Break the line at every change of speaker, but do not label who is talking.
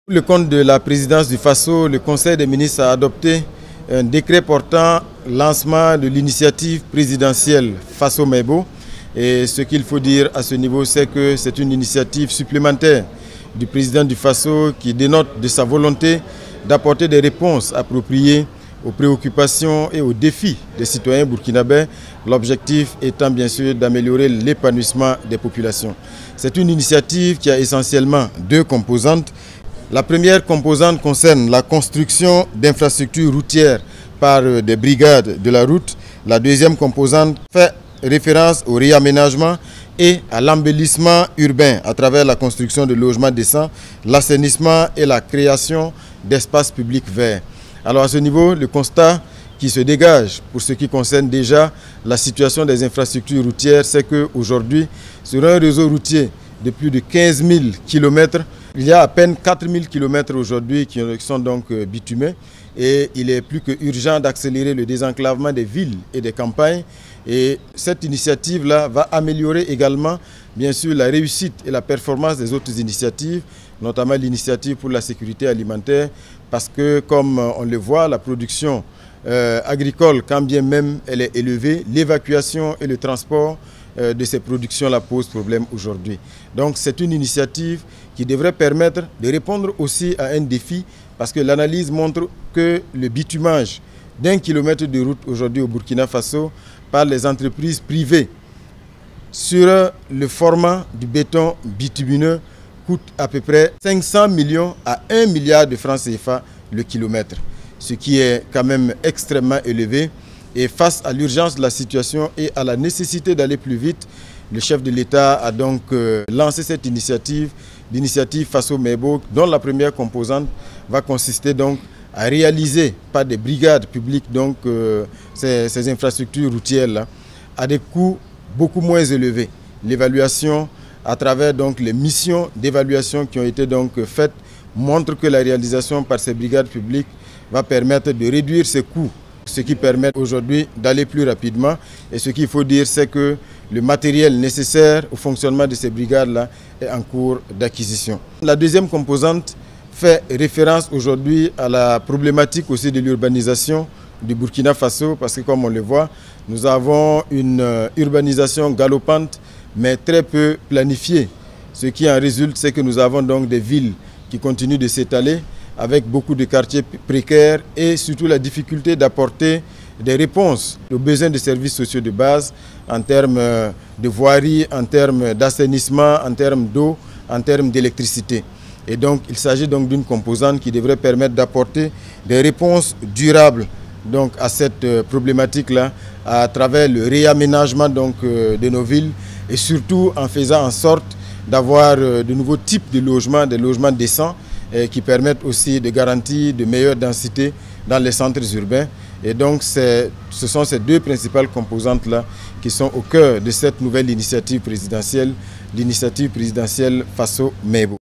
Pour le compte de la présidence du FASO, le Conseil des ministres a adopté un décret portant lancement de l'initiative présidentielle FASO-MEIBO. Et ce qu'il faut dire à ce niveau, c'est que c'est une initiative supplémentaire du président du FASO qui dénote de sa volonté d'apporter des réponses appropriées aux préoccupations et aux défis des citoyens burkinabés, l'objectif étant bien sûr d'améliorer l'épanouissement des populations. C'est une initiative qui a essentiellement deux composantes. La première composante concerne la construction d'infrastructures routières par des brigades de la route. La deuxième composante fait référence au réaménagement et à l'embellissement urbain à travers la construction de logements décents, l'assainissement et la création d'espaces publics verts. Alors à ce niveau, le constat qui se dégage pour ce qui concerne déjà la situation des infrastructures routières, c'est qu'aujourd'hui, sur un réseau routier de plus de 15 000 km, il y a à peine 4 000 km aujourd'hui qui sont donc bitumés et il est plus que urgent d'accélérer le désenclavement des villes et des campagnes. Et cette initiative-là va améliorer également, bien sûr, la réussite et la performance des autres initiatives, notamment l'initiative pour la sécurité alimentaire, parce que, comme on le voit, la production agricole, quand bien même elle est élevée, l'évacuation et le transport de ces productions-là posent problème aujourd'hui. Donc c'est une initiative qui devrait permettre de répondre aussi à un défi, parce que l'analyse montre que le bitumage d'1 kilomètre de route aujourd'hui au Burkina Faso par les entreprises privées sur le format du béton bitumineux coûte à peu près 500 millions à 1 milliard de francs CFA le kilomètre, ce qui est quand même extrêmement élevé. Et face à l'urgence de la situation et à la nécessité d'aller plus vite, le chef de l'État a donc lancé cette initiative, l'initiative FASO-MEIBO, dont la première composante va consister donc à réaliser par des brigades publiques donc, ces infrastructures routières-là à des coûts beaucoup moins élevés. L'évaluation à travers donc, les missions d'évaluation qui ont été donc, faites montre que la réalisation par ces brigades publiques va permettre de réduire ces coûts, ce qui permet aujourd'hui d'aller plus rapidement. Et ce qu'il faut dire, c'est que le matériel nécessaire au fonctionnement de ces brigades-là est en cours d'acquisition. La deuxième composante fait référence aujourd'hui à la problématique aussi de l'urbanisation du Burkina Faso, parce que comme on le voit, nous avons une urbanisation galopante, mais très peu planifiée. Ce qui en résulte, c'est que nous avons donc des villes qui continuent de s'étaler, avec beaucoup de quartiers précaires et surtout la difficulté d'apporter des réponses aux besoins de services sociaux de base en termes de voirie, en termes d'assainissement, en termes d'eau, en termes d'électricité. Et donc il s'agit donc d'une composante qui devrait permettre d'apporter des réponses durables donc, à cette problématique-là à travers le réaménagement donc, de nos villes et surtout en faisant en sorte d'avoir de nouveaux types de logements, des logements décents, qui permettent aussi de garantir de meilleures densités dans les centres urbains. Et donc, ce sont ces deux principales composantes-là qui sont au cœur de cette nouvelle initiative présidentielle, l'initiative présidentielle FASO-MEIBO.